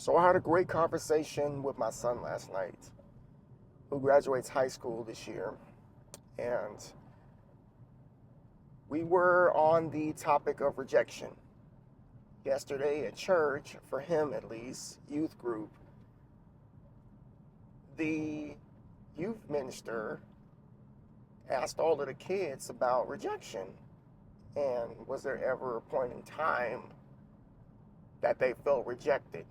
So I had a great conversation with my son last night, who graduates high school this year. And we were on the topic of rejection. Yesterday at church, for him at least, youth group, the youth minister asked all of the kids about rejection. And was there ever a point in time that they felt rejected?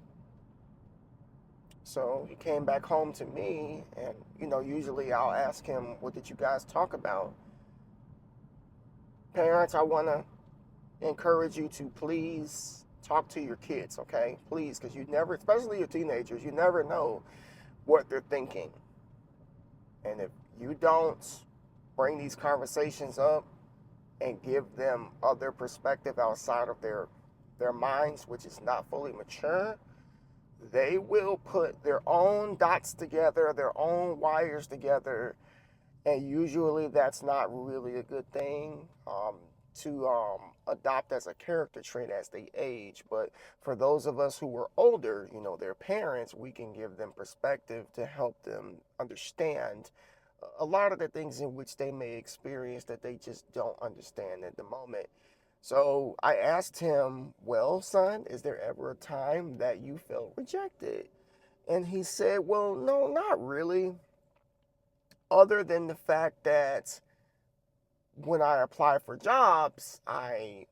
So he came back home to me, and usually I'll ask him, "What did you guys talk about?" Parents, I want to encourage you to please talk to your kids, okay? Please, because you never, especially your teenagers, you never know what they're thinking. And if you don't bring these conversations up and give them other perspective outside of their minds, which is not fully mature, they will put their own dots together, their own wires together, and usually that's not really a good thing to adopt as a character trait as they age. But for those of us who were older, their parents, we can give them perspective to help them understand a lot of the things in which they may experience that they just don't understand at the moment. So I asked him, "Well, son, is there ever a time that you felt rejected?" And he said, "Well, no, not really. Other than the fact that when I apply for jobs, I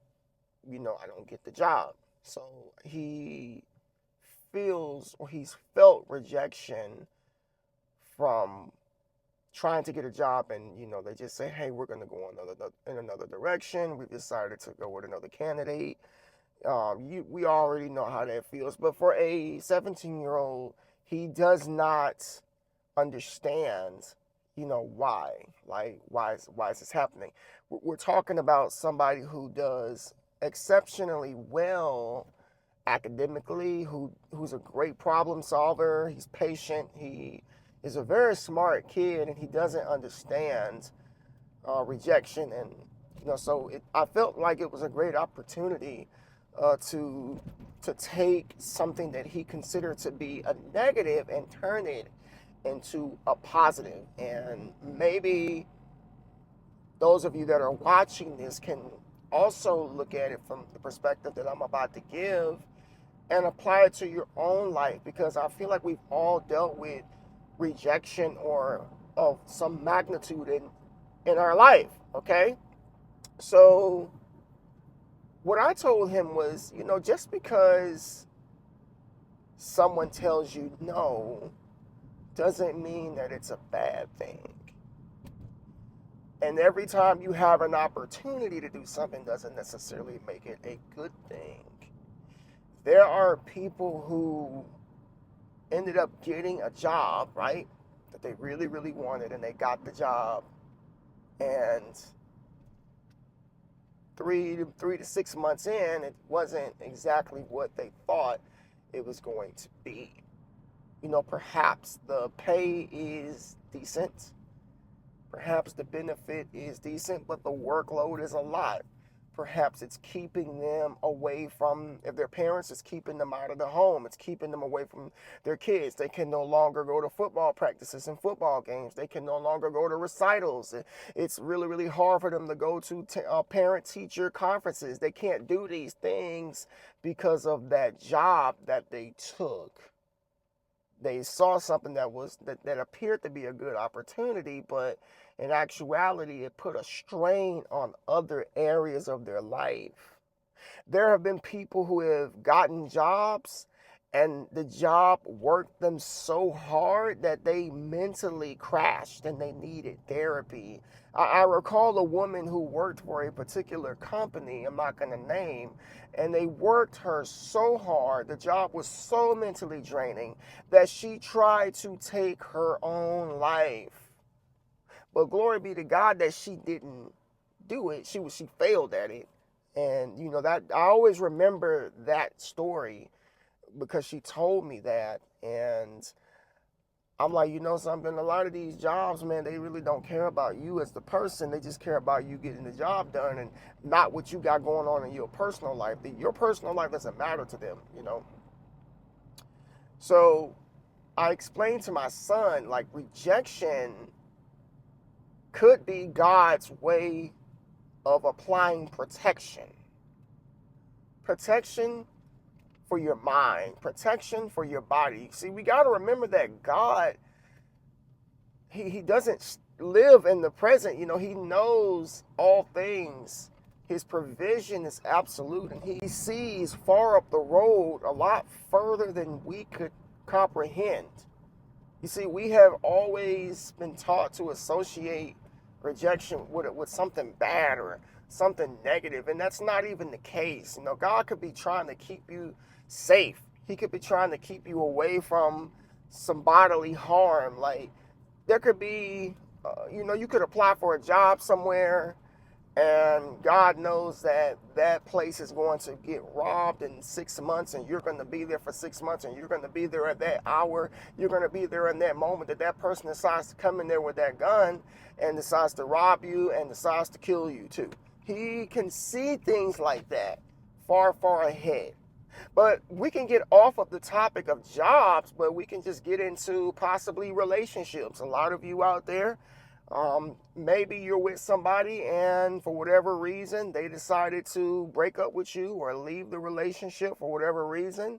don't get the job." So he feels, or he's felt rejection from trying to get a job, and they just say, "Hey, we're going to go in another direction. We decided to go with another candidate." We already know how that feels, but for a 17-year-old, he does not understand, why. Like, why is this happening? We're talking about somebody who does exceptionally well academically, who's a great problem solver. He's patient. He is a very smart kid, and he doesn't understand rejection. And I felt like it was a great opportunity to take something that he considered to be a negative and turn it into a positive. And maybe those of you that are watching this can also look at it from the perspective that I'm about to give and apply it to your own life, because I feel like we've all dealt with rejection or of some magnitude in our life. Okay, so what I told him was, just because someone tells you no doesn't mean that it's a bad thing. And every time you have an opportunity to do something doesn't necessarily make it a good thing. There are people who ended up getting a job, right, that they really, really wanted, and they got the job. And three to 6 months in, it wasn't exactly what they thought it was going to be. Perhaps the pay is decent. Perhaps the benefit is decent, but the workload is a lot. Perhaps it's keeping them away from, if their parents, it's keeping them out of the home. It's keeping them away from their kids. They can no longer go to football practices and football games. They can no longer go to recitals. It's really, really hard for them to go to parent-teacher conferences. They can't do these things because of that job that they took. They saw something that appeared to be a good opportunity, but in actuality, it put a strain on other areas of their life. There have been people who have gotten jobs, and the job worked them so hard that they mentally crashed and they needed therapy. I recall a woman who worked for a particular company, I'm not going to name, and they worked her so hard, the job was so mentally draining, that she tried to take her own life. But glory be to God that she didn't do it. She failed at it. And that I always remember that story because she told me that. And I'm like, something, a lot of these jobs, man, they really don't care about you as the person. They just care about you getting the job done and not what you got going on in your personal life. Your personal life doesn't matter to them. So I explained to my son, like, rejection could be God's way of applying protection. Protection for your mind, protection for your body. See, we got to remember that God, he doesn't live in the present. You know, he knows all things. His provision is absolute, and he sees far up the road, a lot further than we could comprehend. You see, we have always been taught to associate rejection with something bad or something negative, and that's not even the case. You know, God could be trying to keep you safe. He could be trying to keep you away from some bodily harm. Like, there could be, you could apply for a job somewhere, and God knows that that place is going to get robbed in 6 months, and you're going to be there for 6 months, and you're going to be there at that hour. You're going to be there in that moment that that person decides to come in there with that gun and decides to rob you and decides to kill you too. He can see things like that far, far ahead. But we can get off of the topic of jobs, but we can just get into possibly relationships. A lot of you out there, maybe you're with somebody and for whatever reason they decided to break up with you or leave the relationship for whatever reason,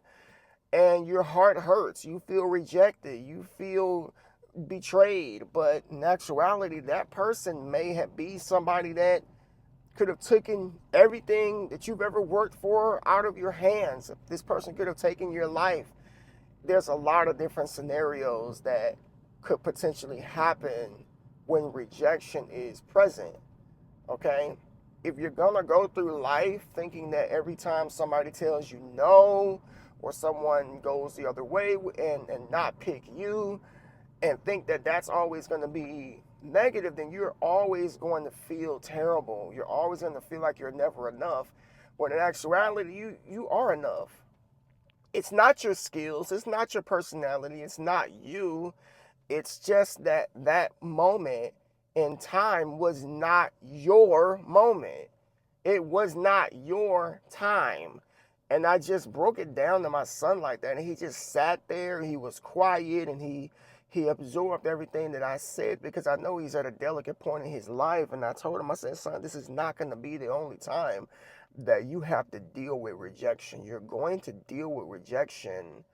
and your heart hurts. You feel rejected. You feel betrayed. But in actuality, that person may be somebody that could have taken everything that you've ever worked for out of your hands. This person could have taken your life. There's a lot of different scenarios that could potentially happen when rejection is present, okay? If you're gonna go through life thinking that every time somebody tells you no, or someone goes the other way and not pick you, and think that that's always gonna be negative, then you're always going to feel terrible. You're always going to feel like you're never enough, when in actuality, you are enough. It's not your skills, it's not your personality, it's not you. It's just that that moment in time was not your moment. It was not your time. And I just broke it down to my son like that. And he just sat there, he was quiet, and he absorbed everything that I said, because I know he's at a delicate point in his life. And I told him, I said, son, this is not going to be the only time that you have to deal with rejection. You're going to deal with rejection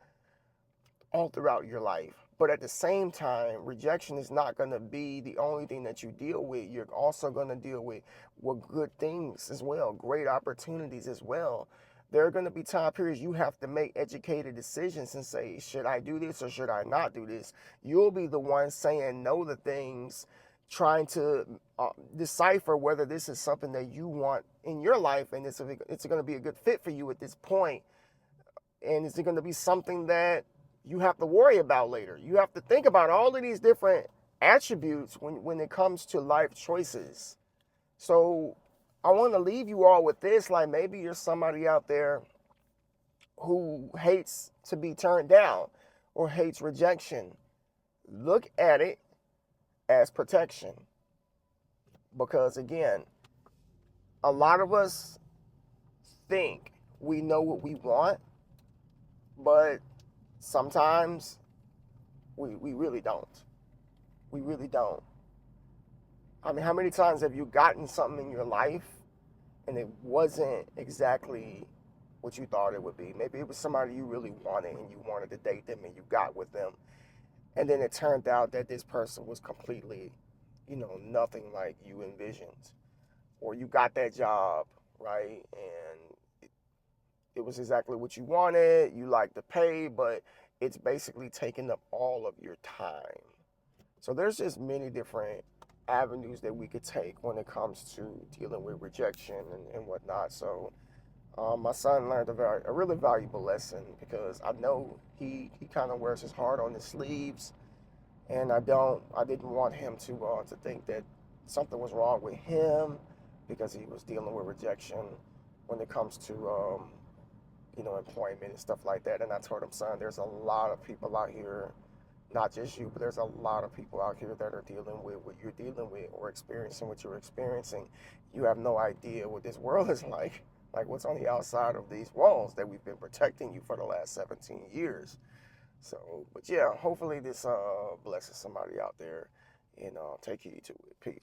all throughout your life. But at the same time, rejection is not going to be the only thing that you deal with. You're also going to deal with good things as well, great opportunities as well. There are going to be time periods you have to make educated decisions and say, should I do this or should I not do this? You'll be the one saying no to things, trying to decipher whether this is something that you want in your life, and it's going to be a good fit for you at this point. And is it going to be something that you have to worry about later? You have to think about all of these different attributes when it comes to life choices. So I want to leave you all with this. Like, maybe you're somebody out there who hates to be turned down or hates rejection. Look at it as protection. Because again, a lot of us think we know what we want, but sometimes we really don't. We really don't. I mean, how many times have you gotten something in your life and it wasn't exactly what you thought it would be? Maybe it was somebody you really wanted and you wanted to date them and you got with them. And then it turned out that this person was completely, nothing like you envisioned. Or you got that job, right? And it was exactly what you wanted. You liked the pay, but it's basically taking up all of your time. So there's just many different avenues that we could take when it comes to dealing with rejection and whatnot. So my son learned a really valuable lesson, because I know he kind of wears his heart on his sleeves, and I didn't want him to think that something was wrong with him because he was dealing with rejection when it comes to employment and stuff like that. And I told him, son, there's a lot of people out here, not just you, but there's a lot of people out here that are dealing with what you're dealing with or experiencing what you're experiencing. You have no idea what this world is like what's on the outside of these walls that we've been protecting you for the last 17 years. So, but yeah, hopefully this blesses somebody out there, and take heed to it. Peace.